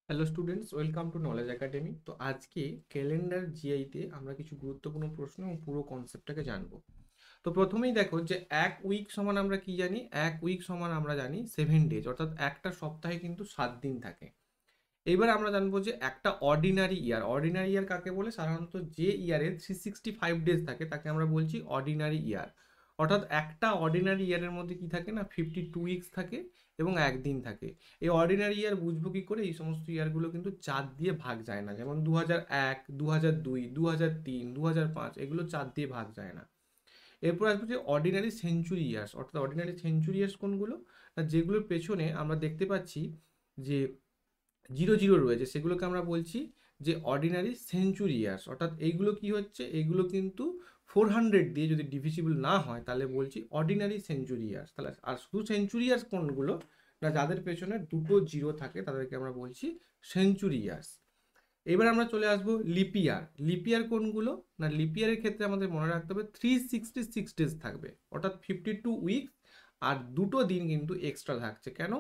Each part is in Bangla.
Hello students, welcome to knowledge academy. তো আজকে ক্যালেন্ডার জিআইতে আমরা কিছু গুরুত্বপূর্ণ প্রশ্ন এবং পুরো কনসেপ্টটাকে জানবো। তো প্রথমেই দেখো যে এক উইক সমান আমরা কি জানি? এক উইক সমান আমরা জানি 7 ডেজ, অর্থাৎ একটা সপ্তাহে কিন্তু 7 দিন থাকে। এবার আমরা জানবো যে একটা অর্ডিনারি ইয়ার, অর্ডিনারি ইয়ার কাকে বলে? সাধারণত যে ইয়ারে 365 ডেজ থাকে তাকে আমরা বলছি অর্ডিনারি ইয়ার। অর্থাৎ একটা অর্ডিনারি ইয়ারের মধ্যে কি থাকে না, 52 উইকস থাকে এবং একদিন থাকে। এই অর্ডিনারি ইয়ার বুঝবো কি করে? এই সমস্ত ইয়ারগুলো কিন্তু 4 দিয়ে ভাগ যায় না, যেমন 2001, 2002, 2003, 2005 এগুলো 4 দিয়ে ভাগ যায় না। এরপর আসবে যে অর্ডিনারি সেঞ্চুরি ইয়ার্স, অর্থাৎ অর্ডিনারি সেঞ্চুরি ইয়ার্স কোনগুলো না, যেগুলোর পেছনে আমরা দেখতে পাচ্ছি যে জিরো জিরো রয়েছে, সেগুলোকে আমরা বলছি যে অর্ডিনারি সেঞ্চুরি ইয়ার্স। অর্থাৎ এইগুলো কি হচ্ছে, এইগুলো কিন্তু 400 দিয়ে যদি ডিভিজিবল না হয় তাহলে বলছি অর্ডিনারি সেঞ্চুরি ইয়ার্স। তাহলে আর শুধু সেঞ্চুরি ইয়ার্স কোনগুলো না, যাদের পেছনে দুটো জিরো থাকে তাদেরকে আমরা বলছি সেঞ্চুরি ইয়ার্স। এবার আমরা চলে আসবো লিপিয়ার। লিপিয়ার কোনগুলো না, লিপিয়ারের ক্ষেত্রে আমাদের মনে রাখতে হবে 366 ডেজ থাকবে, অর্থাৎ 52 উইকস, আর দুটো দিন কিন্তু এক্সট্রা থাকছে। কেন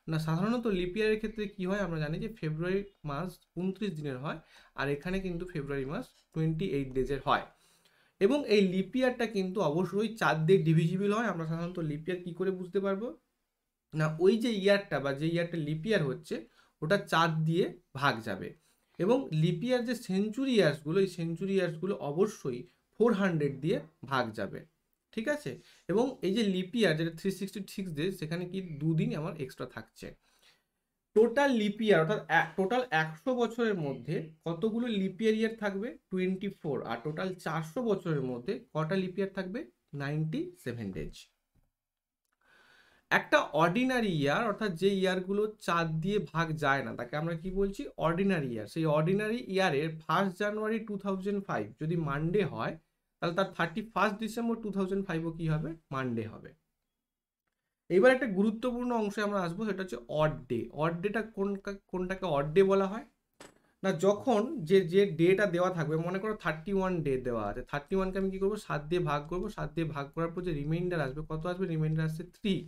না, সাধারণত লিপিয়ারের ক্ষেত্রে কি হয় আমরা জানি যে ফেব্রুয়ারি মাস 29 দিনের হয়, আর এখানে কিন্তু ফেব্রুয়ারি মাস 28 ডেজের হয়। এবং এই লিপিয়ারটা কিন্তু অবশ্যই 4 দিয়ে ডিভিজিবল হয়। আমরা সাধারণত লিপিয়ার কি করে বুঝতে পারবো না, ওই যে ইয়ারটা বা যে ইয়ারটা লিপিয়ার হচ্ছে ওটা 4 দিয়ে ভাগ যাবে। এবং লিপিয়ার যে সেঞ্চুরি ইয়ার্সগুলো, এই সেঞ্চুরি ইয়ার্সগুলো অবশ্যই 400 দিয়ে ভাগ যাবে। ঠিক আছে? এবং এই যে লিপিয়ার যেটা 366 ডেজ, সেখানে কি দুদিন আমার এক্সট্রা থাকছে। টোটাল লিপিয়ার অর্থাৎ টোটাল 100 বছরের মধ্যে কতগুলো লিপিয়ার ইয়ার থাকবে? 24। আর টোটাল 400 বছরের মধ্যে কটা লিপিয়ার থাকবে? 97 ডেজ। একটা অর্ডিনারি ইয়ার অর্থাৎ যে ইয়ারগুলো 4 দিয়ে ভাগ যায় না তাকে আমরা কি বলছি? অর্ডিনারি ইয়ার। সেই অর্ডিনারি ইয়ারের 1 জানুয়ারি 2005 যদি মানডে হয়, তাহলে তার 31 ডিসেম্বর 2005ও কি হবে? মানডে হবে। এবার একটা গুরুত্বপূর্ণ অংশে আমরা আসবো, সেটা হচ্ছে অড ডে। অড ডেটা কোনটাকে অড ডে বলা হয় না, যখন যে যে ডেটা দেওয়া থাকবে, মনে করো 31 ডে দেওয়া আছে, 31কে আমি কি করবো? 7 দিয়ে ভাগ করবো। 7 দিয়ে ভাগ করার পর যে রিমাইন্ডার আসবে, কত আসবে? রিমাইন্ডার আসছে 3।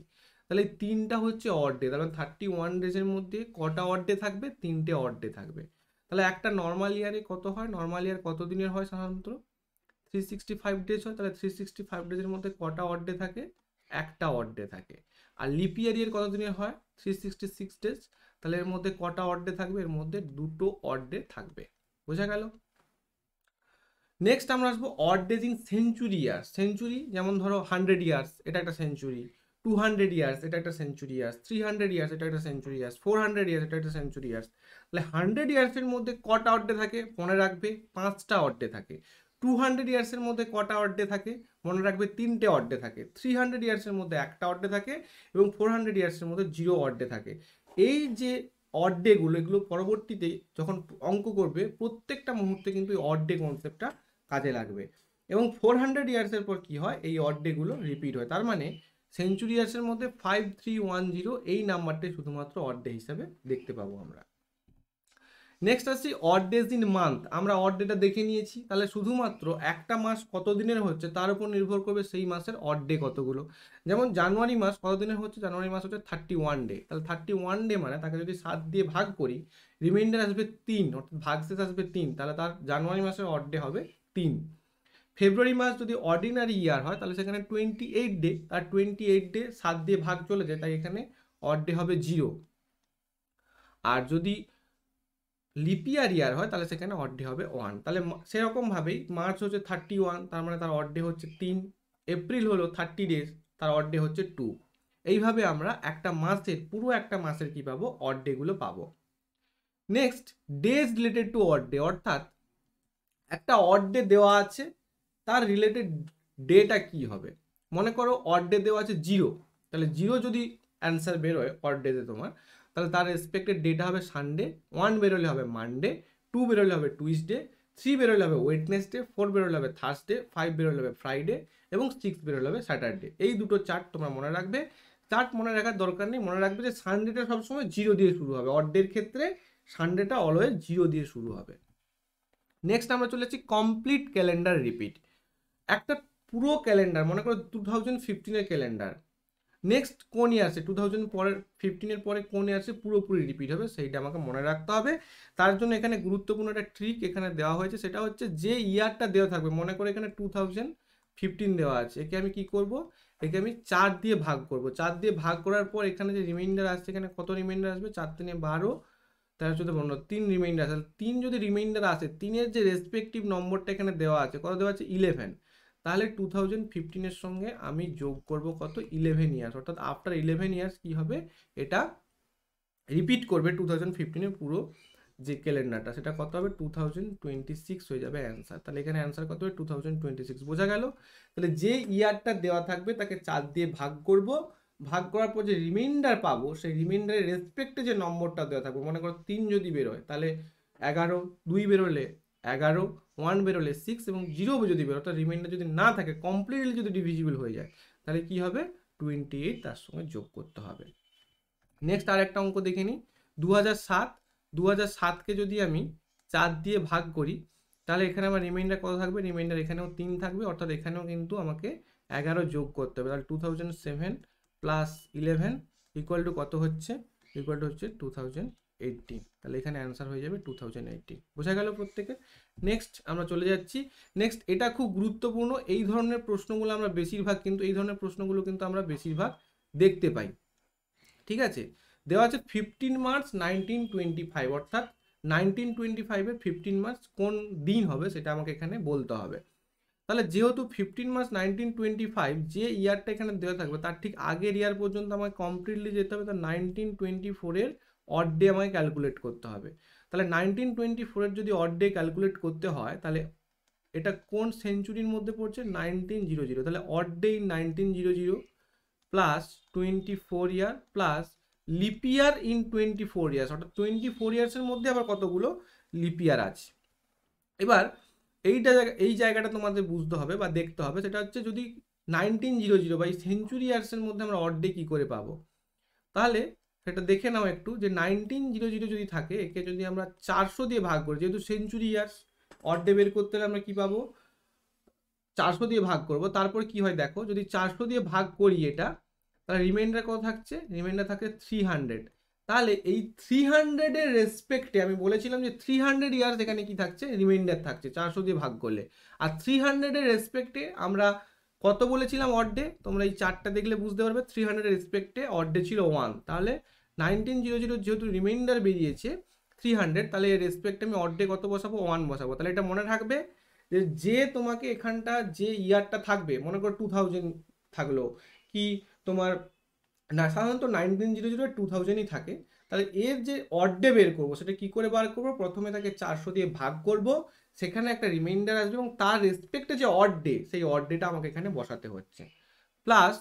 তাহলে এই তিনটা হচ্ছে অড ডে। তাহলে 31 ডেজের মধ্যে কটা অড ডে থাকবে? 3টে অড ডে থাকবে। তাহলে একটা নর্মাল ইয়ারে কত হয়? নর্মাল ইয়ার কত দিনের হয় সাধারণত? 365 ডেজ হয়। তাহলে 365 ডেজের মধ্যে কটা অড ডে থাকে? একটা অড ডে থাকে। আর লিপ ইয়ার কত দিনের হয়? 366 ডেজ। তাহলে এর মধ্যে কটা অড ডে থাকবে? এর মধ্যে দুটো অড ডে থাকবে। বোঝা গেল? নেক্সট আমরা আসবো odd days in century years. Century যেমন ধরো 100 ইয়ার্স, এটা একটা সেঞ্চুরি। 200 ইয়ার্স, এটা একটা সেঞ্চুরি ইয়ার্স। 300 ইয়ার্স, এটা একটা সেঞ্চুরি ইয়ার্স। 400 ইয়ার্স, এটা একটা সেঞ্চুরি ইয়ার্স। তাহলে 100 ইয়ার্সের মধ্যে কটা অড ডে থাকে? মনে রাখবে 5টা অড ডে থাকে। 200 ইয়ার্সের মধ্যে কটা অড ডে থাকে? মনে রাখবে 3টে অড ডে থাকে। 300 ইয়ার্সের মধ্যে একটা অড ডে থাকে এবং 400 ইয়ার্সের মধ্যে 0 অড ডে থাকে। এই যে অড ডেগুলো, এগুলো পরবর্তীতে যখন অঙ্ক করবে প্রত্যেকটা মুহূর্তে কিন্তু এই অড ডে কনসেপ্টটা কাজে লাগবে। এবং 400 ইয়ার্সের পর কি হয়? এই অড ডেগুলো রিপিট হয়। তার মানে সেঞ্চুরি ইয়ার্সের মধ্যে 5310 এই নাম্বারটাই শুধুমাত্র অড ডে হিসাবে দেখতে পাবো আমরা। নেক্সট আসছি অড ডেজ ইন মান্থ। আমরা অড ডেটা দেখে নিয়েছি, তাহলে শুধুমাত্র একটা মাস কত দিনের হচ্ছে তার উপর নির্ভর করবে সেই মাসের অড ডে কতগুলো। যেমন জানুয়ারি মাস কত দিনের হচ্ছে? জানুয়ারি মাস হচ্ছে 31 ডে। তাহলে 31 ডে মানে তাকে যদি 7 দিয়ে ভাগ করি, রিমাইন্ডার আসবে 3, অর্থাৎ ভাগশেষ আসবে 3, তাহলে তার জানুয়ারি মাসের অড ডে হবে 3। ফেব্রুয়ারি মাস যদি অর্ডিনারি ইয়ার হয় তাহলে সেখানে 28 ডে, আর 28 ডে 7 দিয়ে ভাগ চলে যায়, তাই এখানে অড ডে হবে 0। আর যদি লিপিয়ার ইয়ার হয় তাহলে সেখানে অড ডে হবে 1। তাহলে সেরকমভাবেই মার্চ হচ্ছে 31, তার মানে তার অড ডে হচ্ছে 3। এপ্রিল হলো 30 ডেজ, তার অড ডে হচ্ছে 2। এইভাবে আমরা একটা মাসের, পুরো একটা মাসের কি পাবো? অড ডেগুলো পাবো। Next days related to odd day, অর্থাৎ একটা অড ডে দেওয়া আছে, তার রিলেটেড ডেটা কি হবে? মনে করো অড ডে দেওয়া আছে 0, তাহলে 0 যদি অ্যান্সার বেরোয় অড ডেতে তোমার, তাহলে তার এক্সপেক্টেড ডেটা হবে সানডে। 1 বেরোলে হবে মানডে, 2 বেরোলে হবে টুইসডে, 3 বেরোলে হবে ওয়েডনেসডে, 4 বেরোলে হবে থার্সডে, 5 বেরোলে হবে ফ্রাইডে এবং 6 বেরোলে হবে স্যাটারডে। এই দুটো চার্ট তোমরা মনে রাখবে। চার্ট মনে রাখার দরকার নেই, মনে রাখবে যে সানডেটা সবসময় 0 দিয়ে শুরু হবে। অড ডের ক্ষেত্রে সানডেটা অলওয়েজ 0 দিয়ে শুরু হবে। নেক্সট আমরা চলে যাচ্ছি কমপ্লিট ক্যালেন্ডার রিপিট। একটা পুরো ক্যালেন্ডার, মনে করো 2015-এর ক্যালেন্ডার, নেক্সট কোন ইয়ার্সে 2000 পরের 15-এর পরে কোন ইয়ার্সে পুরোপুরি রিপিট হবে সেইটা আমাকে মনে রাখতে হবে। তার জন্য এখানে গুরুত্বপূর্ণ একটা ট্রিক এখানে দেওয়া হয়েছে, সেটা হচ্ছে যে ইয়ারটা দেওয়া থাকবে, মনে করে এখানে 2015 দেওয়া আছে, একে আমি কি করব, একে আমি 4 দিয়ে ভাগ করব। 4 দিয়ে ভাগ করার পর এখানে যে রিমাইন্ডার আসছে, এখানে কত রিমাইন্ডার আসবে, 4 3 12, 13 3 রিমাইন্ডার আসে। 3 যদি রিমাইন্ডার আসে, 3-এর যে রেসপেক্টিভ নম্বরটা এখানে দেওয়া আছে, কত দেওয়া আছে 11, তাহলে 2015-এর সঙ্গে আমি যোগ করব কত 11 ইয়ার্স, অর্থাৎ আফটার 11 ইয়ার্স কি হবে, এটা রিপিট করবে 2015-এর পুরো যে ক্যালেন্ডারটা, সেটা কত হবে 2026 হয়ে যাবে অ্যান্সার। তাহলে এখানে অ্যান্সার কত হবে 2026, বোঝা গেল। তাহলে যে ইয়ারটা দেওয়া থাকবে তাকে 4 দিয়ে ভাগ করব, ভাগ করার পর যে রিমাইন্ডার পাবো, সেই রিমাইন্ডারের রেসপেক্টে যে নম্বরটা দেওয়া থাকবে, মনে করো 3 যদি বেরোয় তাহলে 11, 2 বেরোলে 11, 1 বেরোলে 6 এবং 0 যদি বেরোয়, অর্থাৎ রিমাইন্ডার যদি না থাকে, কমপ্লিটলি যদি ডিভিজিবল হয়ে যায়, তাহলে কি হবে 28 তার সঙ্গে যোগ করতে হবে। নেক্সট আর একটা অঙ্ক দেখে নিই। 2007কে যদি আমি 4 দিয়ে ভাগ করি, তাহলে এখানে আমার রিমাইন্ডার কত থাকবে, রিমাইন্ডার এখানেও 3 থাকবে, অর্থাৎ এখানেও কিন্তু আমাকে 11 যোগ করতে হবে। তাহলে 2007 প্লাস 11 ইকুয়াল টু কত হচ্ছে, ইকুয়াল টু হচ্ছে 2018। তাহলে এখানে অ্যান্সার হয়ে যাবে 2018, বোঝা গেল প্রত্যেকে। নেক্সট আমরা চলে যাচ্ছি। নেক্সট এটা খুব গুরুত্বপূর্ণ, এই ধরনের প্রশ্নগুলো আমরা বেশিরভাগ কিন্তু আমরা বেশিরভাগ দেখতে পাই। ঠিক আছে, দেওয়া আছে 15 মার্চ 1925, অর্থাৎ 1925-এর 15 মার্চ কোন দিন হবে সেটা আমাকে এখানে বলতে হবে। তাহলে যেহেতু 15 মার্চ 1925 যে ইয়ারটা এখানে দেওয়া থাকবে, তার ঠিক আগের ইয়ার পর্যন্ত আমাকে কমপ্লিটলি যেতে হবে, তার 1924-এর অড ডে আমাকে ক্যালকুলেট করতে হবে। তাহলে 1924-এর যদি অড ডে ক্যালকুলেট করতে হয়, তাহলে এটা কোন সেঞ্চুরির মধ্যে পড়ছে, 1900, তাহলে odd day 1900 plus 24 year plus lip year in 24 years, অর্থাৎ 24 ইয়ার্সের মধ্যে আবার কতগুলো লিপ ইয়ার আছে। এবার এই জায়গাটা তোমাদের বুঝতে হবে বা দেখতে হবে, সেটা হচ্ছে যদি 1900 বা এই সেঞ্চুরি ইয়ার্সের মধ্যে আমরা অড ডে কী করে পাবো, তাহলে সেটা দেখে নাও একটু, যে 1900 যদি থাকে, একে যদি আমরা 400 দিয়ে ভাগ করি, যেহেতু সেঞ্চুরি ইয়ার্স, অড ডে বের করতে হলে আমরা কী পাবো, 400 দিয়ে ভাগ করব। তারপর কি হয় দেখো, যদি 400 দিয়ে ভাগ করি এটা, তাহলে রিমাইন্ডার কত থাকছে, রিমাইন্ডার থাকে 300। তাহলে এই 300-এর রেসপেক্টে আমি বলেছিলাম যে 300 ইয়ার্স এখানে কি থাকছে, রিমাইন্ডার থাকছে 400 দিয়ে ভাগ করলে। আর 300-এর রেসপেক্টে আমরা কত বলেছিলাম অড ডে, তোমরা এই চারটা দেখলে বুঝতে পারবে। 300-এর রেসপেক্টে অড ডে ছিল 1, তাহলে 1900 যেহেতু রিমাইন্ডার বেরিয়েছে 300, তাহলে এর রেসপেক্টে আমি অড ডে কত বসাবো, 1 বসাবো। তাহলে এটা মনে রাখবে যে তোমাকে এখানটা যে ইয়ারটা থাকবে, মনে করো 2000 থাকলো, কি তোমার না, সাধারণত 1900 2000-ই থাকে, তাহলে এর যে অড ডে বের করবো সেটা কি করে বার করবো, প্রথমে তাকে 400 দিয়ে ভাগ করব, সেখানে একটা রিমাইন্ডার আসবে এবং তার রেসপেক্টে যে অড ডে, সেই অড ডেটা আমাকে এখানে বসাতে হচ্ছে, প্লাস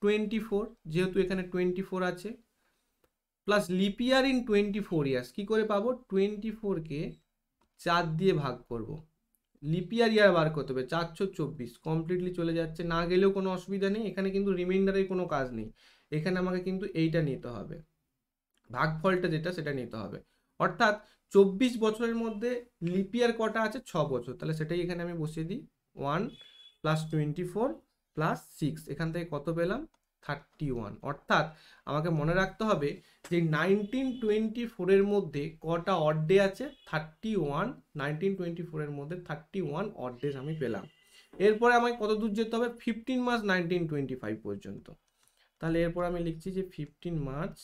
24, যেহেতু এখানে 24 আছে, plus lip year in 24 years, কি করে পাবো, 24-কে 4 দিয়ে ভাগ করব, লিপ ইয়ার বার করতে হবে, 424 কমপ্লিটলি চলে যাচ্ছে, না গেলেও কোনো অসুবিধা নেই, এখানে কিন্তু রিমাইন্ডারের কোনো কাজ নেই, এখানে আমাকে কিন্তু এইটা নিতে হবে, ভাগফলটা যেটা সেটা নিতে হবে। অর্থাৎ 24 বছরের মধ্যে লিপ ইয়ার কটা আছে, 6 বছর, তাহলে সেটাই এখানে আমি বসিয়ে দিই, 1 প্লাস 24 প্লাস 6, এখান থেকে কত পেলাম 31। অর্থাৎ আমাকে মনে রাখতে হবে যে 1924-এর মধ্যে কটা অড ডে আছে, 31, 1924-এর মধ্যে 31 অড ডেজ আমি পেলাম। এরপরে আমাকে কত দূর যেতে হবে, 15 মার্চ 1925 পর্যন্ত। তাহলে এরপর আমি লিখছি যে 15 মার্চ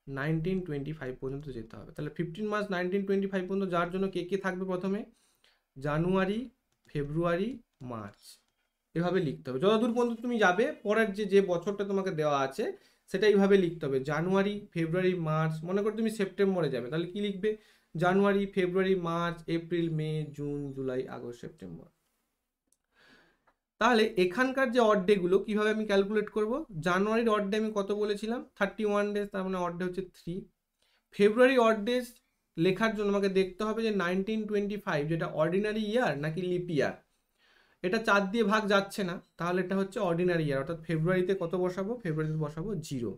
1925 পর্যন্ত যেতে হবে। তাহলে 15 মার্চ 1925 পর্যন্ত যার জন্য কে কে থাকবে, প্রথমে জানুয়ারি, ফেব্রুয়ারি, মার্চ, এভাবে লিখতে হবে। যতদূর পর্যন্ত তুমি যাবে, পরের যে বছরটা তোমাকে দেওয়া আছে সেটা এইভাবে লিখতে হবে, জানুয়ারি, ফেব্রুয়ারি, মার্চ। মনে করো তুমি সেপ্টেম্বরে যাবে, তাহলে কি লিখবে, জানুয়ারি, ফেব্রুয়ারি, মার্চ, এপ্রিল, মে, জুন, জুলাই, আগস্ট, সেপ্টেম্বর। তাহলে এখানকার যে অড ডেগুলো কীভাবে আমি ক্যালকুলেট করব, জানুয়ারির অড ডে আমি কত বলেছিলাম 31 ডেজ, তার মানে অড ডে হচ্ছে 3। ফেব্রুয়ারি অড ডেজ লেখার জন্য আমাকে দেখতে হবে যে 1925 যেটা অর্ডিনারি ইয়ার নাকি লিপ ইয়ার, এটা 4 দিয়ে ভাগ যাচ্ছে না, তাহলে এটা হচ্ছে অর্ডিনারি ইয়ার, অর্থাৎ ফেব্রুয়ারিতে কত বসাবো, ফেব্রুয়ারিতে বসাবো 0।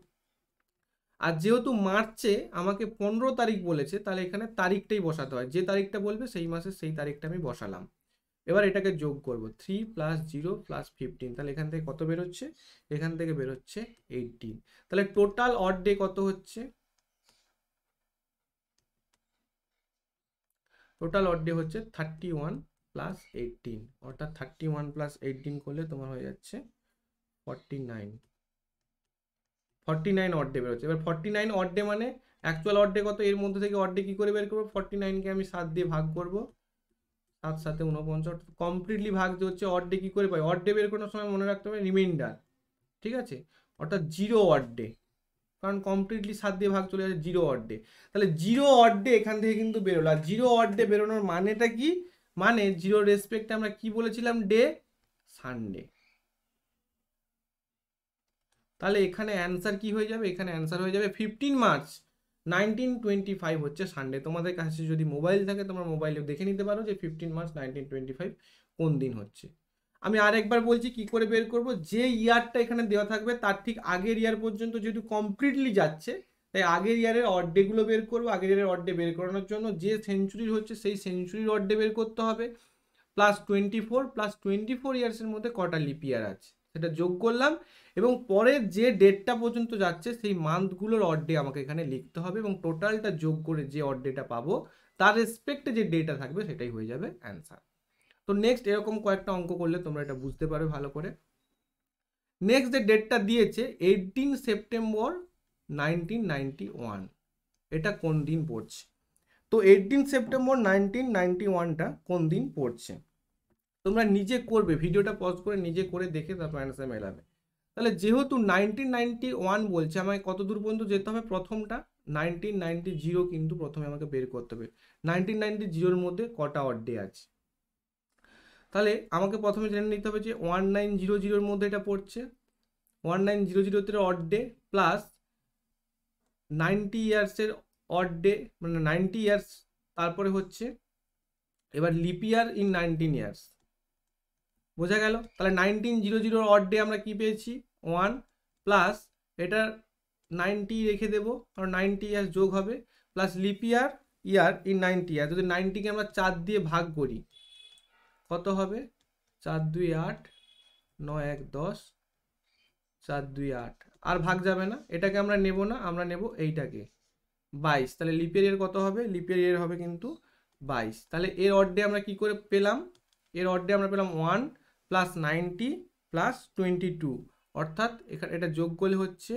আর যেহেতু মার্চে আমাকে 15 তারিখ বলেছে, তাহলে এখানে তারিখটাই বসাতে হয়, যে তারিখটা বলবে সেই মাসের সেই তারিখটা আমি বসালাম। এবার এটাকে যোগ করব 3 + 0 + 15, তাহলে এখান থেকে কত বেরোচ্ছে? এখান থেকে বেরোচ্ছে 18। তাহলে টোটাল অড ডে কত হচ্ছে? টোটাল অড ডে হচ্ছে 31 + 18, অর্থাৎ 31 + 18 করলে তোমার হয়ে যাচ্ছে 49। 49 অড ডে বেরোচ্ছে। এবার 49 অড ডে মানে অ্যাকচুয়াল অড ডে কত? এর মধ্যে থেকে অড ডে কি করে বের করবো? 49কে আমি 7 দিয়ে ভাগ করব, 7 7 49, কমপ্লিটলি ভাগ হচ্ছে। অড ডে কি করে পাই? অড ডে বের করার সময় মনে রাখতে হবে রিমাইন্ডার, ঠিক আছে? অর্থাৎ 0 অড ডে, কারণ কমপ্লিটলি 7 দিয়ে ভাগ চলে যাচ্ছে 0 অড ডে। তাহলে 0 অড ডে এখান থেকে কিন্তু বেরোলো। আর 0 অড ডে বেরোনোর মানেটা কি? মানে 0 রেসপেক্টে আমরা কি বলেছিলাম? Day, Sunday. তাহলে এখানে অ্যান্সার কি হয়ে যাবে? এখানে অ্যান্সার হয়ে যাবে 15 মার্চ 1925 হচ্ছে সানডে। তোমাদের কাছে যদি মোবাইল থাকে তোমরা মোবাইলে দেখে নিতে পারো যে 15 মার্চ 1925 কোন দিন হচ্ছে। আমি আরেকবার বলছি কি করে বের করব। যে ইয়ারটা এখানে দেওয়া থাকবে তার ঠিক আগের ইয়ার পর্যন্ত যেহেতু কমপ্লিটলি যাচ্ছে, তাই আগের ইয়ারের অড ডেগুলো বের করবো। আগের ইয়ারের অড ডে বের করানোর জন্য যে সেঞ্চুরির হচ্ছে সেই সেঞ্চুরির অড ডে বের করতে হবে, প্লাস 24 প্লাস 24 ইয়ার্সের মধ্যে কটা লিপ ইয়ার আছে সেটা যোগ করলাম, এবং পরের যে ডেটটা পর্যন্ত যাচ্ছে সেই মান্থগুলোর অড ডে আমাকে এখানে লিখতে হবে, এবং টোটালটা যোগ করে যে অড ডেটা পাবো তার রেসপেক্টে যে ডেটা থাকবে সেটাই হয়ে যাবে অ্যান্সার। তো নেক্সট এরকম কয়েকটা অঙ্ক করলে তোমরা এটা বুঝতে পারবে ভালো করে। নেক্সট যে ডেটটা দিয়েছে 18 সেপ্টেম্বর 1991, এটা কোন দিন পড়ছে? তো 18 সেপ্টেম্বর 1991টা কোন দিন পড়ছে তোমরা নিজে করবে, ভিডিওটা পজ করে নিজে করে দেখে তারপর অ্যান্সার মেলাবে। তাহলে যেহেতু 1991 বলছে, আমাকে কত দূর পর্যন্ত যেতে হবে? প্রথমটা 1990 কিন্তু প্রথমে আমাকে বের করতে হবে 1990-র মধ্যে কটা অড ডে আছে। তাহলে আমাকে প্রথমে জেনে নিতে হবে যে 1900-র মধ্যে এটা পড়ছে, 1900-তে অড ডে প্লাস 90 ইয়ার্সের অড ডে, মানে 90 ইয়ার্স, তারপরে হচ্ছে এবার লিপ ইয়ার ইন 19 ইয়ার্স। বোঝা গেল? তাহলে 1900 অড ডে আমরা কি পেয়েছি? 1 প্লাস এটা 90 রেখে দেবো কারণ 90 ইয়ার্স যোগ হবে, plus lip year year in 90 ইয়ার। যদি 90কে আমরা 4 দিয়ে ভাগ করি কত হবে? 4 2 8, 9 1 10, 4 2 8, আর ভাগ যাবে না, এটাকে আমরা নেব না, আমরা নেব এইটাকে 22। তাহলে লিপের ইয়ার কত হবে? লিপের ইয়ার হবে কিন্তু 22। তাহলে এর অড ডে আমরা কি করে পেলাম? এর অড ডে আমরা পেলাম 1 প্লাস 90 প্লাস 22, অর্থাৎ এখানে এটা যোগ করলে হচ্ছে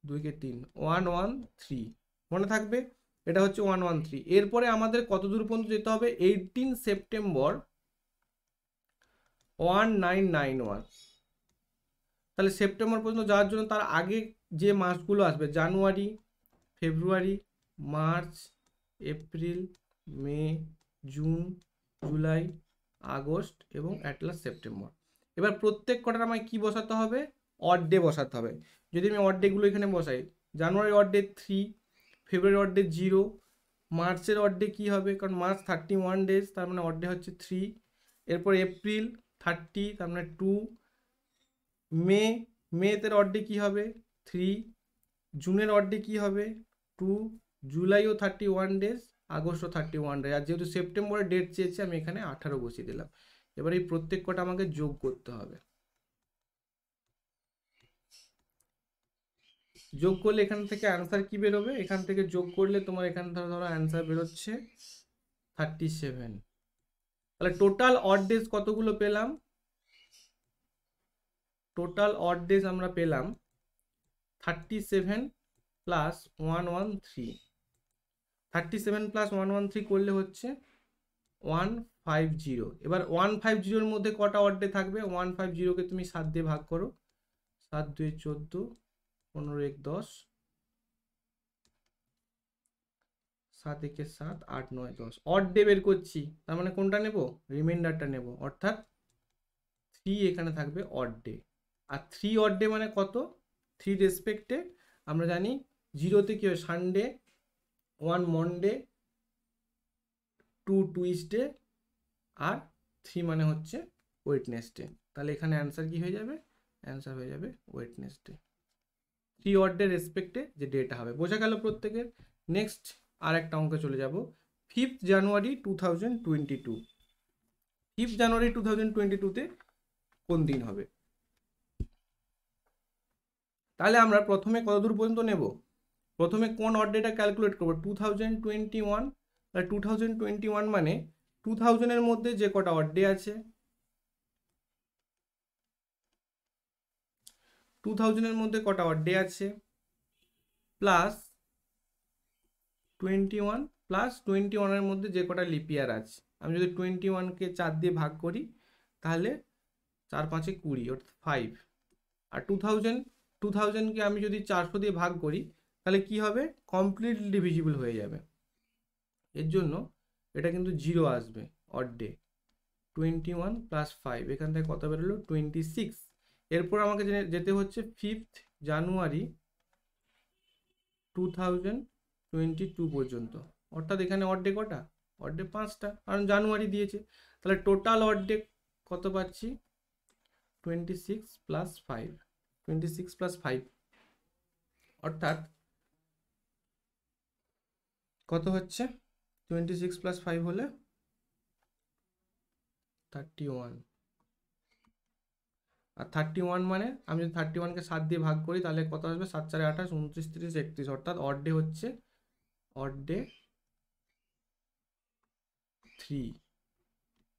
2 কে 3 113, মনে থাকবে এটা হচ্ছে 113। এরপরে আমাদের কত দূর পর্যন্ত যেতে হবে? 18 সেপ্টেম্বর 1991। তাহলে সেপ্টেম্বর পর্যন্ত যাওয়ার জন্য তার আগে যে মাসগুলো আসবে জানুয়ারি, ফেব্রুয়ারি, মার্চ, এপ্রিল, মে, জুন, জুলাই, আগস্ট এবং অ্যাট লাস্ট সেপ্টেম্বর। এবার প্রত্যেক কটার আমায় কি বসাতে হবে? অড ডে বসাতে হবে। যদি আমি অড ডেগুলো এখানে বসাই, জানুয়ারি অড ডে 3, ফেব্রুয়ারি অড ডে 0, মার্চের অড ডে কী হবে? কারণ মার্চ 31 ডেজ, তার মানে অড ডে হচ্ছে 3, এরপর এপ্রিল 30, তার মানে 2, মেতে অড ডে কী হবে? 3, জুনের অড ডে কী হবে? 2, জুলাইও 31 ডেজ, আগস্টও 31 ডেজ। আর যেহেতু সেপ্টেম্বরের ডেট চেয়েছে আমি এখানে 18 বসিয়ে দিলাম। এবার এই প্রত্যেক কটা আমাকে যোগ করতে হবে। যোগ করলে এখান থেকে অ্যান্সার কি বেরোবে? এখান থেকে যোগ করলে তোমার এখানে ধরো অ্যান্সার বেরোচ্ছে 37। তাহলে টোটাল অড ডেজ কতগুলো পেলাম? টোটাল অড ডেজ আমরা পেলাম 37 প্লাস 113। 37 প্লাস 113 করলে হচ্ছে 150। এবার 150-র মধ্যে কটা অড ডে থাকবে? 150-কে তুমি 7 দিয়ে ভাগ করো, 7 2 14, 15 1 10, 7 1 7, 8 9 10, অড ডে বের করছি, তার মানে কোনটা নেব? রিমাইন্ডারটা নেব, অর্থাৎ 3 এখানে থাকবে অড ডে। আর 3 অড ডে মানে কত? 3 রেসপেক্টে আমরা জানি 0তে কি হয়? সানডে, 1 মনডে, 2 টুইসডে, আর 3 মানে হচ্ছে ওয়েডনেসডে। তাহলে এখানে অ্যান্সার কি হয়ে যাবে? অ্যান্সার হয়ে যাবে ওয়েডনেসডে। 3 অড ডে রেসপেক্টে যে ডেটা হবে। বোঝা গেল প্রত্যেকের? নেক্সট আর একটা অঙ্কে চলে যাব। 5 জানুয়ারি 2022, 5 জানুয়ারি 2022-তে কোন দিন হবে। তাহলে আমরা প্রথমে কত দূর পর্যন্ত নেব, প্রথমে কোন অড ডেটা ক্যালকুলেট করবো 2021, তাহলে 2021 মানে 2000-এর মধ্যে যে কটা অড ডে আছে, 2000-এর মধ্যে কটা অড ডে আছে, প্লাস 21 প্লাস 21-এর মধ্যে যে কটা লিপ ইয়ার আছে। আমি যদি 21-কে 4 দিয়ে ভাগ করি তাহলে 4 5 20 অর্থাৎ 5। আর 2000-কে আমি যদি 400 দিয়ে ভাগ করি তাহলে কি হবে, কমপ্লিটলি ডিভিজিবল হয়ে যাবে। এর জন্য এটা কিন্তু 0 আসবে অড ডে। 21 প্লাস 5 এখান থেকে কত বেরোলো 26। এরপর আমাকে যেতে হচ্ছে 5 জানুয়ারি 2022 পর্যন্ত, অর্থাৎ এখানে অড ডে কটা, অড ডে 5টা, কারণ জানুয়ারি দিয়েছে। তাহলে টোটাল অড ডে কত পাচ্ছি 26 প্লাস 5, 26 প্লাস 5 অর্থাৎ কত হচ্ছে 26 প্লাস 5 হলে 31। আর 31 মানে আমি যদি 31-কে 7 দিয়ে ভাগ করি তাহলে কত আসবে 7 4 28 29 30 31, অর্থাৎ অড ডে হচ্ছে অড ডে 3।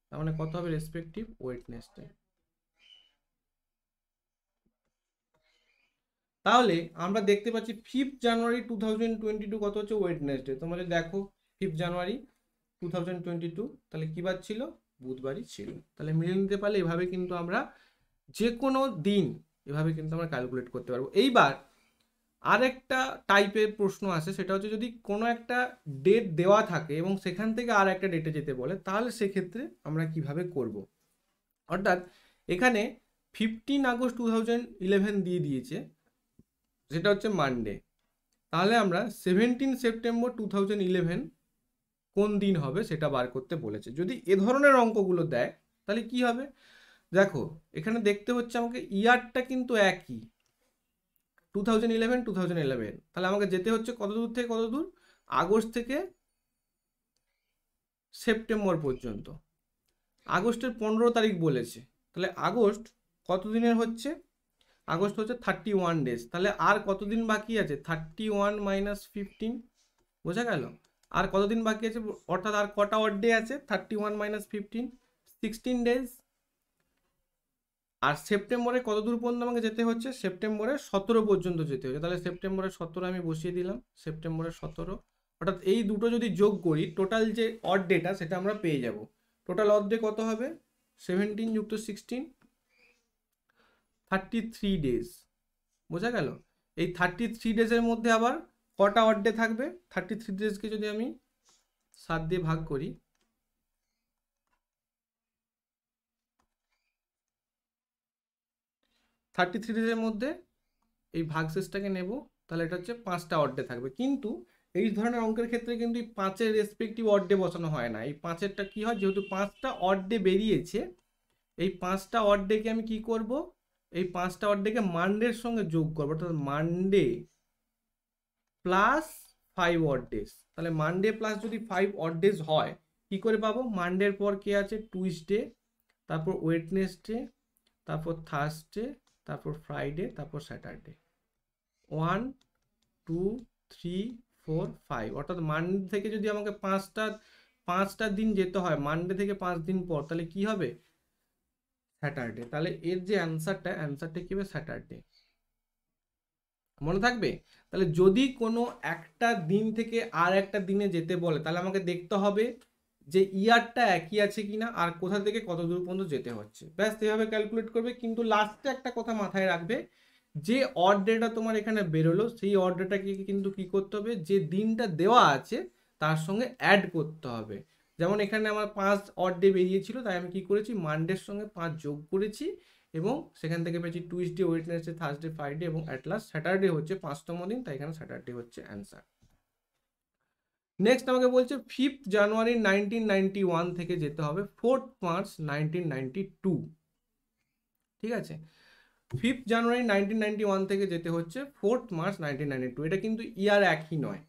তার মানে কত হবে রেসপেক্টিভ ওয়েডনেসডে। তাহলে আমরা দেখতে পাচ্ছি 5 জানুয়ারি 2022 কত হচ্ছে ওয়েডনেসডে। তোমরা যদি দেখো 5 জানুয়ারি 2022 তাহলে কি বার ছিল, বুধবারই ছিল। তাহলে মিলে নিতে পারলে এভাবে কিন্তু আমরা যে কোনো দিন এভাবে কিন্তু আমরা ক্যালকুলেট করতে পারবো। এইবার আরেকটা টাইপের প্রশ্ন আসে, সেটা হচ্ছে যদি কোনো একটা ডেট দেওয়া থাকে এবং সেখান থেকে আর একটা ডেটে যেতে বলে তাহলে সেক্ষেত্রে আমরা কিভাবে করব। অর্থাৎ এখানে 15 আগস্ট 2011 দিয়ে দিয়েছে, সেটা হচ্ছে মানডে। তাহলে আমরা 17 সেপ্টেম্বর 2011 কোন দিন হবে সেটা বার করতে বলেছে। যদি এ ধরনের অঙ্কগুলো দেয় তাহলে কি হবে, দেখো এখানে দেখতে হচ্ছে আমাকে ইয়ারটা কিন্তু একই 2011, তাহলে আমাকে যেতে হচ্ছে কত দূর থেকে কত দূর, আগস্ট থেকে সেপ্টেম্বর পর্যন্ত। আগস্টের 15 তারিখ বলেছে, তাহলে আগস্ট কত দিনের হচ্ছে, আগস্ট হচ্ছে 31 ডেজ। তাহলে আর কতদিন বাকি আছে 31 মাইনাস 15, বোঝা গেল। আর কতদিন বাকি আছে, অর্থাৎ আর কটা অড ডে আছে 31 মাইনাস 15 16 ডেজ। আর সেপ্টেম্বরে কত দূর পর্যন্ত আমাকে যেতে হচ্ছে, সেপ্টেম্বরে 17 পর্যন্ত যেতে হচ্ছে। তাহলে সেপ্টেম্বরের 17 আমি বসিয়ে দিলাম, সেপ্টেম্বরের 17। অর্থাৎ এই দুটো যদি যোগ করি টোটাল যে অড ডেটা সেটা আমরা পেয়ে যাব। টোটাল অড ডে কত হবে 17 যুক্ত 16 33 ডেজ, বোঝা গেল। এই 33 ডেজের মধ্যে আবার কটা অড ডে থাকবে, 33 ডেজকে যদি আমি 7 দিয়ে ভাগ করি, থার্টি থ্রি ডেজের মধ্যে এই ভাগশেষটাকে নেব, তাহলে এটা হচ্ছে 5টা অড ডে থাকবে। কিন্তু এই ধরনের অঙ্কের ক্ষেত্রে কিন্তু এই 5-এর রেসপেক্টিভ অড ডে বসানো হয় না। এই 5-এরটা কি হয়, যেহেতু 5টা অড ডে বেরিয়েছে, এই 5টা অড ডেকে আমি কি করব, এই 5টা অড ডেকে মানডের সঙ্গে যোগ করবো, অর্থাৎ মানডে প্লাস 5 অড ডেজ। তাহলে মানডে প্লাস যদি 5 অড ডেজ হয় কি করে পাবো, মানডের পর কে আছে টুইসডে, তারপর ওয়েডনেসডে, তারপর থার্সডে, তারপর ফ্রাইডে, তারপর স্যাটারডে। 1 2 3 4 5, অর্থাৎ মানডে থেকে যদি আমাকে পাঁচটা দিন যেতে হয়, মানডে থেকে 5 দিন পর, তাহলে কি হবে স্যাটারডে। তাহলে এর যে অ্যান্সারটা কি হবে স্যাটারডে, মনে থাকবে। তাহলে যদি কোনো একটা দিন থেকে আর একটা দিনে যেতে বলে তাহলে আমাকে দেখতে হবে যে ইয়ারটা একই আছে কিনা আর কোথা থেকে কত দূর পর্যন্ত যেতে হচ্ছে, ব্যাস এভাবে ক্যালকুলেট করবে। কিন্তু লাস্টে একটা কথা মাথায় রাখবে, যে অড ডেটা তোমার এখানে বেরোলো সেই অড ডেটাকে কিন্তু কি করতে হবে, যে দিনটা দেওয়া আছে তার সঙ্গে অ্যাড করতে হবে। যেমন এখানে আমার 5 অড ডে বেরিয়েছিল, তাই আমি কি করেছি মানডের সঙ্গে 5 যোগ করেছি এবং সেখান থেকে পেয়েছি টুইসডে, ওয়েডনেসডে, থার্সডে, ফ্রাইডে এবং অ্যাট লাস্ট স্যাটারডে হচ্ছে 5তম দিন, তাই এখানে স্যাটারডে হচ্ছে অ্যান্সার। নেক্সট আমাকে বলছে 5 জানুয়ারি 1991 থেকে যেতে হবে 4 মার্চ 1992। ঠিক আছে, 5 জানুয়ারি 1991 থেকে যেতে হচ্ছে 4 মার্চ 1992। এটা কিন্তু ইয়ার একই নয়,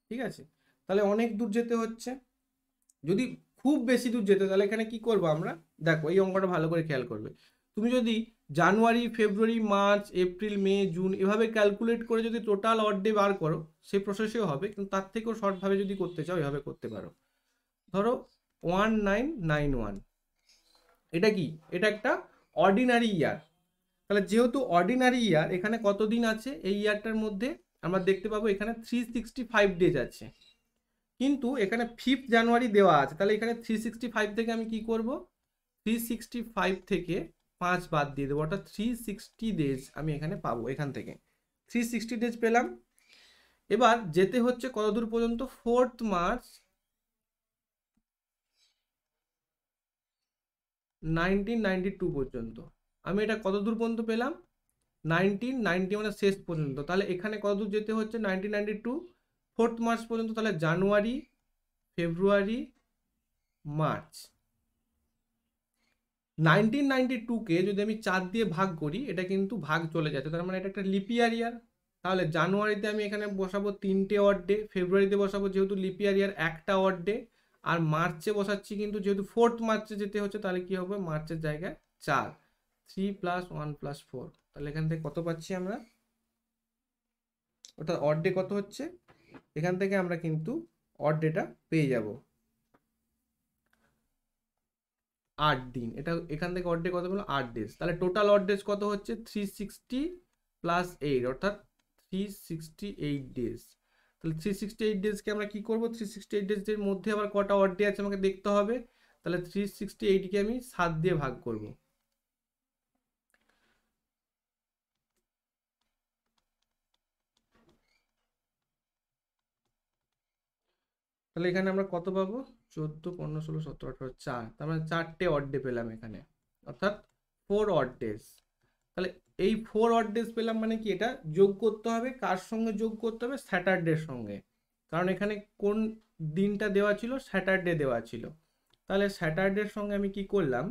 ঠিক আছে। তাহলে অনেক দূর যেতে হচ্ছে। যদি খুব বেশি দূর যেতে, তাহলে এখানে কি করবো আমরা, দেখো এই অঙ্কটা ভালো করে খেয়াল করবে। তুমি যদি জানুয়ারি, ফেব্রুয়ারি, মার্চ, এপ্রিল, মে, জুন এভাবে ক্যালকুলেট করে যদি টোটাল অড ডে বার করো, সেই প্রসেসেও হবে, কিন্তু তার থেকেও শর্টভাবে যদি করতে চাও এভাবে করতে পারো। ধরো 1991, এটা কি, এটা একটা অর্ডিনারি ইয়ার। তাহলে যেহেতু অর্ডিনারি ইয়ার, এখানে কত দিন আছে এই ইয়ারটার মধ্যে, আমরা দেখতে পাবো এখানে 365 ডেজ আছে, কিন্তু এখানে 5 জানুয়ারি দেওয়া আছে। তাহলে এখানে 365 থেকে আমি কি করব, 365 থেকে 5 বাদ দিয়ে দেবো, অর্থাৎ 360 ডেজ আমি এখানে পাবো। এখান থেকে 360 ডেজ পেলাম। এবার যেতে হচ্ছে কত দূর পর্যন্ত, 4th মার্চ 1992 পর্যন্ত। আমি এটা কত দূর পর্যন্ত পেলাম, 1990 মানে শেষ পর্যন্ত। তাহলে এখানে কত দূর যেতে হচ্ছে, 1992 4th মার্চ পর্যন্ত। তাহলে জানুয়ারি, ফেব্রুয়ারি, মার্চ। 1992কে যদি আমি 4 দিয়ে ভাগ করি, এটা কিন্তু ভাগ চলে যাচ্ছে, তার মানে এটা একটা লিপিয়ার ইয়ার। তাহলে জানুয়ারিতে আমি এখানে বসাবো 3টে অড ডে, ফেব্রুয়ারিতে বসাবো যেহেতু লিপিয়ার ইয়ার 1টা অড ডে, আর মার্চে বসাচ্ছি কিন্তু যেহেতু 4th মার্চে যেতে হচ্ছে, তাহলে কি হবে, মার্চের জায়গায় 4, 3 + 1 + 4। তাহলে এখান থেকে কত পাচ্ছি আমরা, অর্থাৎ অড ডে কত হচ্ছে, এখান থেকে আমরা কিন্তু অড ডেটা পেয়ে যাব 8 দিন। এটা এখান থেকে অড ডে কত হলো, 8 ডেজ। তাহলে টোটাল অড ডেজ কত হচ্ছে, 360 + 8, অর্থাৎ 368 ডেজ। তাহলে 368 ডেজকে আমরা কি করব, 368 ডেজের মধ্যে আবার কটা অড ডে আছে আমাকে দেখতে হবে। তাহলে 368কে আমি 7 দিয়ে ভাগ করব। তাহলে এখানে আমরা কত পাবো, 14, 15, 16, 17, 18, 4, তার মানে 4টে অড ডে পেলাম এখানে, অর্থাৎ 4 অড ডেজ। তাহলে এই 4 অড ডেজ পেলাম, মানে কি, এটা যোগ করতে হবে, কার সঙ্গে যোগ করতে হবে, স্যাটারডের সঙ্গে, কারণ এখানে কোন দিনটা দেওয়া ছিল, স্যাটারডে দেওয়া ছিল। তাহলে স্যাটারডের সঙ্গে আমি কি করলাম,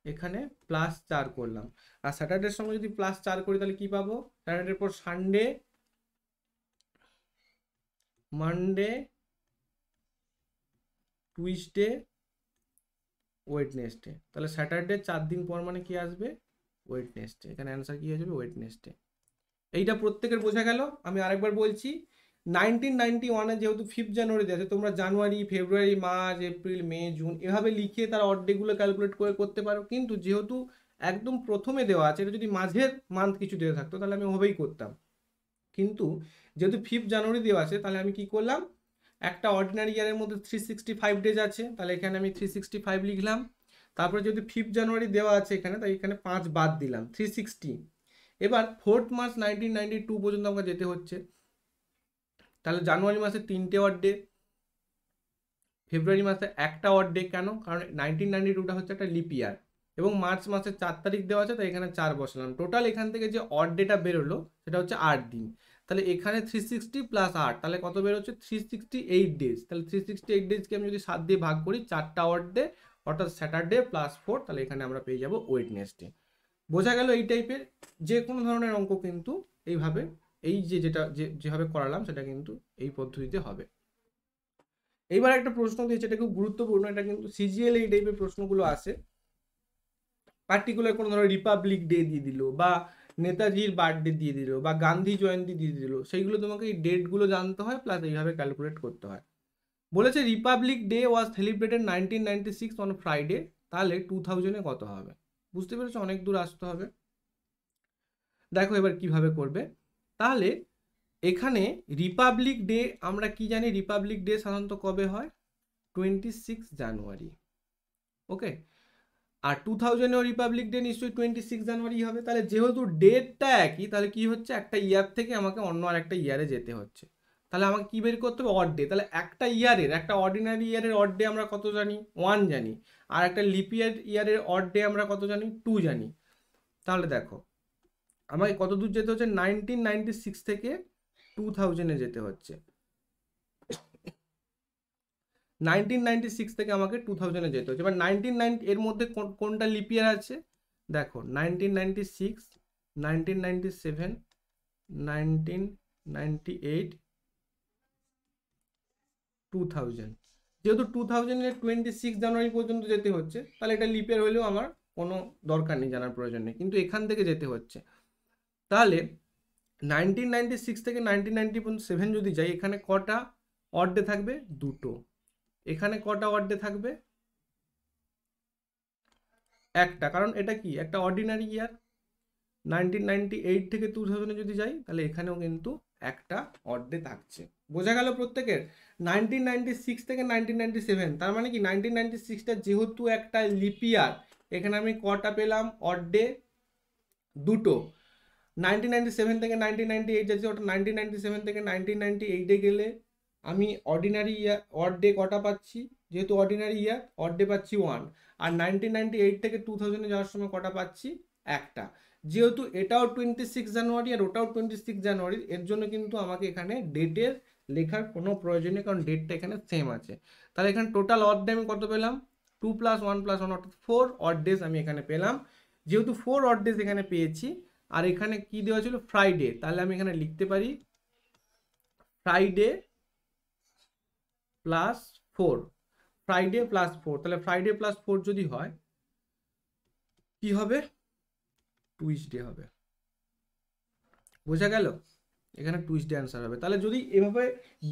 এখানে +4 করলাম। আর স্যাটারডের সঙ্গে যদি +4 করি তাহলে কি পাবো, স্যাটারডের পর সানডে, মানডে, টুইসডে, ওয়েডনেসডে। তাহলে স্যাটারডে 4 দিন পর মানে কি আসবে, ওয়েডনেসডে। এখানে অ্যান্সার কি হয়ে যাবে, ওয়েডনেসডে। এইটা প্রত্যেকের বোঝা গেল। আমি আরেকবার বলছি, 1991-এ যেহেতু 5 জানুয়ারি আছে, তোমরা জানুয়ারি, ফেব্রুয়ারি, মার্চ, এপ্রিল, মে, জুন এভাবে লিখে তার অড ডেগুলো ক্যালকুলেট করে করতে পারো, কিন্তু যেহেতু একদম প্রথমে দেওয়া আছে, এটা যদি মাঝের মান্থ কিছু দেওয়া থাকতো তাহলে আমি ওভাবেই করতাম, কিন্তু যেহেতু 5 জানুয়ারি দেওয়া আছে, তাহলে আমি কি করলাম, একটা অর্ডিনারি ইয়ারের মধ্যে 365 ডেজ আছে, তাহলে এখানে আমি 365 লিখলাম। তারপরে যদি 5 জানুয়ারি দেওয়া আছে এখানে, তাই এখানে 5 বাদ দিলাম, 360। এবার 4th মার্চ 1992 পর্যন্ত আমাকে যেতে হচ্ছে। তাহলে জানুয়ারি মাসে 3টে অড ডে, ফেব্রুয়ারি মাসে 1টা অড ডে। কেন, কারণ 1992টা হচ্ছে একটা লিপ ইয়ার, এবং মার্চ মাসের 4 তারিখ দেওয়া আছে, তাই এখানে 4 বসালাম। টোটাল এখান থেকে যে অড ডেটা বেরোলো সেটা হচ্ছে 8 দিন। তাহলে এখানে 360 + 8, তাহলে কত বেরোচ্ছে, 368 ডেজ। তাহলে 368 ডেজকে আমি যদি 7 দিয়ে ভাগ করি, 4টা অড ডে, অর্থাৎ স্যাটারডে +4, তাহলে এখানে আমরা পেয়ে যাব ওয়েডনেসডে। বোঝা গেল, এই টাইপের যে কোনো ধরনের অঙ্ক কিন্তু এইভাবে, এই যেভাবে করালাম সেটা কিন্তু এই পদ্ধতিতে হবে। এইবার একটা প্রশ্ন দিয়েছে, এটা খুব গুরুত্বপূর্ণ, এটা কিন্তু সিজিএল এই টাইপের প্রশ্নগুলো আসে। পার্টিকুলার কোনো ধরো রিপাবলিক ডে দিয়ে দিল, বা নেতাজির বার্থডে দিয়ে দিল, বা গান্ধী জয়ন্তী দিয়ে দিল, সেইগুলো তোমাকে এই ডেটগুলো জানতে হয়, প্লাস এইভাবে ক্যালকুলেট করতে হয়। বলেছে Republic day was celebrated 1996 on Friday, তাহলে 2000-এ কত হবে। বুঝতে পেরেছো, অনেক দূর আসতে হবে। দেখো এবার কিভাবে করবে। তাহলে এখানে রিপাবলিক ডে আমরা কি জানি, রিপাবলিক ডে সাধারণত কবে হয়, 26 জানুয়ারি। ওকে, আর 2000-এও রিপাবলিক ডে নিশ্চয়ই 26 জানুয়ারি হবে। তাহলে যেহেতু ডেটটা একই, তাহলে কি হচ্ছে, একটা ইয়ার থেকে আমাকে অন্য আর একটা ইয়ারে যেতে হচ্ছে। তাহলে আমাকে কি বের করতে হবে, অড ডে। তাহলে একটা ইয়ারের, একটা অর্ডিনারি ইয়ারের অড ডে আমরা কত জানি, 1 জানি, আর একটা লিপ ইয়ারের অড ডে আমরা কত জানি, 2 জানি। তাহলে দেখো আমাকে কত দূর যেতে হচ্ছে, 1996 থেকে 2000-এ যেতে হচ্ছে। 1996 থেকে আমাকে 2000-এ যেতে হচ্ছে। এবার 1990 এর মধ্যে কোনটা লিপ ইয়ার আছে, দেখো 1996, 1997, 1998, 2000। যেহেতু 2026 জানুয়ারি পর্যন্ত যেতে হচ্ছে, তাহলে এটা লিপের হলেও আমার কোনো দরকার নেই, জানার প্রয়োজন নেই, কিন্তু এখান থেকে যেতে হচ্ছে। তাহলে 1996 থেকে 1997 যদি যাই, এখানে কটা অড ডে থাকবে? দুটো। এখানে কটা অড ডে থাকবে? একটা, কারণ এটা কি একটা অর্ডিনারি ইয়ার। 1998 থেকে 2000 যদি যাই, তাহলে এখানেও কিন্তু একটা অড ডে থাকছে। বোঝা গেল প্রত্যেকের? 1996 থেকে 1997, তার মানে কি 1996টা যেহেতু একটা লিপ ইয়ার, এখানে আমি কটা পেলাম অড ডে? দুটো। 1997 থেকে 1998 যাচ্ছে, ওটা 1997 থেকে 1998-এ গেলে আমি অর্ডিনারি ইয়ার অড ডে কটা পাচ্ছি? যেহেতু অর্ডিনারি ইয়ার, অড ডে পাচ্ছি 1। আর 1998 থেকে 2000-এ যাওয়ার সময় কটা পাচ্ছি? একটা। যেহেতু এটাও 26 জানুয়ারি আর ওটাও 26 জানুয়ারি, এর জন্য কিন্তু আমাকে এখানে ডেটের লেখার কোনো প্রয়োজন নেই, কারণ ডেটটা এখানে সেম আছে। তাহলে এখানে টোটাল অড ডে আমি কত পেলাম? 2 + 1 + 1 অর্থাৎ 4 অড ডেজ আমি এখানে পেলাম। যেহেতু 4 অড ডেজ এখানে পেয়েছি, আর এখানে কি দেওয়া ছিল? ফ্রাইডে, তাহলে আমি এখানে লিখতে পারি ফ্রাইডে প্লাস 4। ফ্রাইডে প্লাস 4, তাহলে ফ্রাইডে প্লাস 4 যদি হয় কি হবে? টুইসডে হবে। বোঝা গেল? এখানে টুইসডে অ্যান্সার হবে। তাহলে যদি এভাবে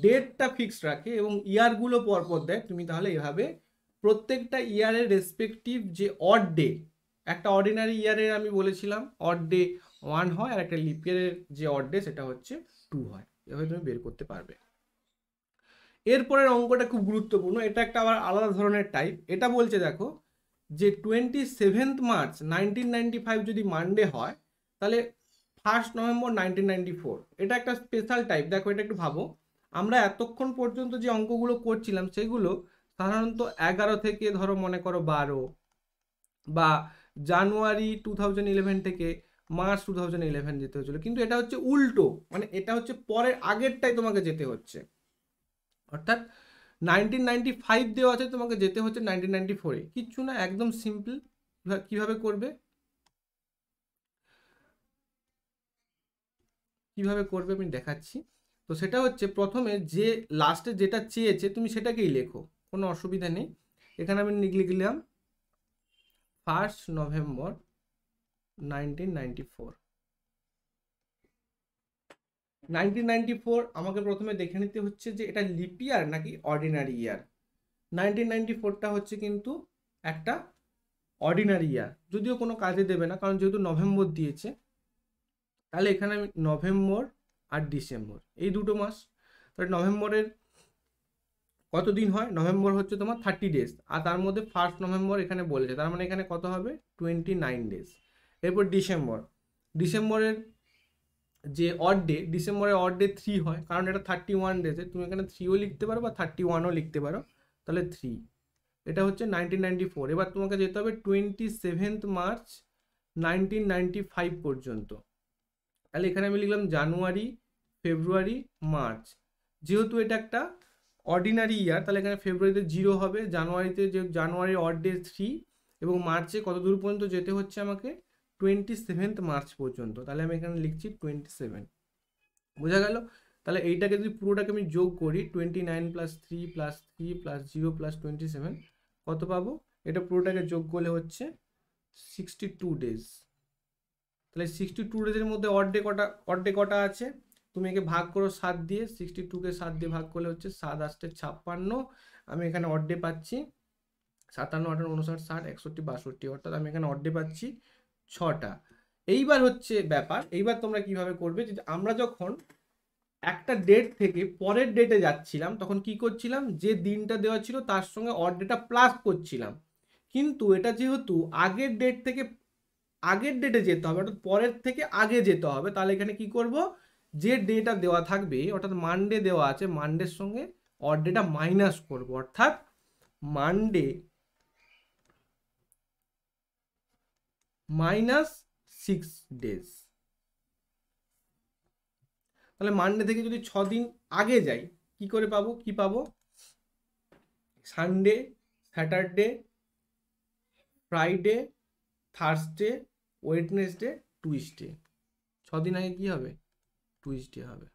ডেটটা ফিক্সড রাখে এবং ইয়ারগুলো পরপর দেয়, তুমি তাহলে এভাবে প্রত্যেকটা ইয়ারের রেসপেক্টিভ যে অড ডে, একটা অর্ডিনারি ইয়ারের আমি বলেছিলাম অড ডে 1 হয়, আর একটা লিপ ইয়ারের যে অড ডে সেটা হচ্ছে 2 হয়। এভাবে তুমি বের করতে পারবে। এরপরের অঙ্কটা খুব গুরুত্বপূর্ণ, এটা একটা আবার আলাদা ধরনের টাইপ। এটা বলছে দেখো যে 27 মার্চ 1995 যদি মানডে হয়, তাহলে 1 নভেম্বর 1994 এটা একটা স্পেশাল টাইপ। দেখো এটা একটু ভাবো, আমরা এতক্ষণ পর্যন্ত যে অঙ্কগুলো করছিলাম সেগুলো সাধারণত 11 থেকে ধরো মনে করো 12, বা জানুয়ারি 2011 থেকে মার্চ 2011 যেতে হচ্ছিল, কিন্তু এটা হচ্ছে উল্টো, মানে এটা হচ্ছে পরের আগেরটাই তোমাকে যেতে হচ্ছে। অর্থাৎ 1995 দেওয়া আছে, তোমাকে যেতে হচ্ছে 1994-এ। কিচ্ছু না, একদম সিম্পল। কিভাবে করবে আমি দেখাচ্ছি। তো সেটা হচ্ছে প্রথমে যে লাস্টে যেটা চেয়েছে তুমি সেটাকেই লেখো, কোনো অসুবিধা নেই। এখানে আমি লিখলাম 1 নভেম্বর 1994। 1994 আমাকে প্রথমে দেখে নিতে হচ্ছে যে এটা লিপ ইয়ার নাকি অর্ডিনারি ইয়ার। 1994টা হচ্ছে কিন্তু একটা অর্ডিনারি ইয়ার, যদিও কোনো কাজে দেবে না, কারণ যেহেতু নভেম্বর দিয়েছে। তাহলে এখানে আমি নভেম্বর আর ডিসেম্বর এই দুটো মাস, তাহলে নভেম্বরের কত দিন হয়? নভেম্বর হচ্ছে তোমার 30 ডেজ, আর তার মধ্যে 1 নভেম্বর এখানে বলেছে, তার মানে এখানে কত হবে? 29 ডেজ। এরপর ডিসেম্বরের যে অড ডে, ডিসেম্বরের অড ডে 3 হয়, কারণ এটা 31 ডেজে, তুমি এখানে 3ও লিখতে পারো বা 31ও লিখতে পারো, তাহলে 3। এটা হচ্ছে 1994। এবার তোমাকে যেতে হবে 27 মার্চ 1995 পর্যন্ত। তাহলে এখানে আমি লিখলাম জানুয়ারি, ফেব্রুয়ারি, মার্চ। যেহেতু এটা একটা অর্ডিনারি ইয়ার, তাহলে এখানে ফেব্রুয়ারিতে 0 হবে, জানুয়ারিতে যে জানুয়ারির অড ডে 3, এবং মার্চে কত দূর পর্যন্ত যেতে হচ্ছে আমাকে? 27 মার্চ পর্যন্ত। তাহলে আমি এখানে লিখছি 27। বোঝা গেল? তাহলে এইটাকে যদি পুরোটাকে আমি যোগ করি, 29 + 3 + 3 + 0 + 27, কত পাবো? এটা পুরোটাকে যোগ করলে হচ্ছে 62 ডেজ। তাহলে 62 ডেজের মধ্যে অড ডে কটা আছে? তুমি একে ভাগ করো 7 দিয়ে, 62কে 7 দিয়ে ভাগ করলে হচ্ছে 7 × 8 = 56। আমি এখানে অড ডে পাচ্ছি 57, 58, 59, 60, 61, 62, অর্থাৎ আমি এখানে অড ডে পাচ্ছি 6টা। এইবার হচ্ছে ব্যাপার, এইবার তোমরা কিভাবে করবে, যে আমরা যখন একটা ডেট থেকে পরের ডেটে যাচ্ছিলাম তখন কি করছিলাম? যে দিনটা দেওয়া ছিল তার সঙ্গে অড ডেটা প্লাস করছিলাম। কিন্তু এটা যেহেতু আগের ডেট থেকে আগের ডেটে যেতে হবে, অর্থাৎ পরের থেকে আগে যেতে হবে, তাহলে এখানে কি করব? যে ডেটা দেওয়া থাকবে, অর্থাৎ মানডে দেওয়া আছে, মানডের সঙ্গে অড ডেটা মাইনাস করব, অর্থাৎ মানডে -6 ডেজ। তাহলে মানডে থেকে যদি 6 দিন আগে যাই, কি করে পাবো? কি পাবো? Sunday, Saturday, Friday, Thursday, Wednesday, Tuesday. 6 দিন আগে কি হবে? টুইসডে হবে।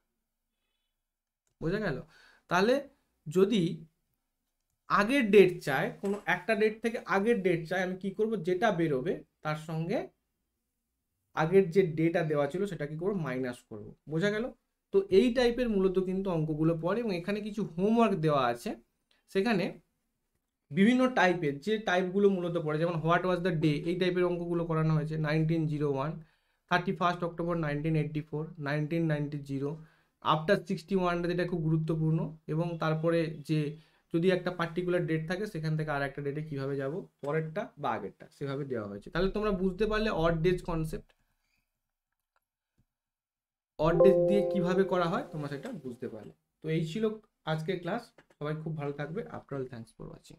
বোঝা গেল? তাহলে যদি আগের ডেট চায়, কোনো একটা ডেট থেকে আগের ডেট চায়, আমি কি করব, যেটা বেরোবে তার সঙ্গে আগের যে ডেটা দেওয়া ছিল সেটা কি করবো, মাইনাস করব। বোঝা গেল? তো এই টাইপের মূলত কিন্তু অঙ্কগুলো পড়ে, এবং এখানে কিছু হোমওয়ার্ক দেওয়া আছে, সেখানে বিভিন্ন টাইপের যে টাইপগুলো মূলত পড়ে, যেমন হোয়াট ওয়াজ দ্য ডে, এই টাইপের অঙ্কগুলো করানো হয়েছে। 1901, 31 অক্টোবর 1984, 1990, আফটার 61 ডেজ, এটা খুব গুরুত্বপূর্ণ। এবং তারপরে যে যদি একটা পার্টিকুলার ডেট থাকে সেখান থেকে আর একটা ডেটে কীভাবে যাব, পরেরটা বা আগেরটা, সেভাবে দেওয়া হয়েছে। তাহলে তোমরা বুঝতে পারলে odd days concept, odd days দিয়ে কিভাবে করা হয় তোমরা সেটা বুঝতে পারলে। তো এই ছিল আজকের ক্লাস। সবাই খুব ভালো থাকবে। After all, thanks for watching.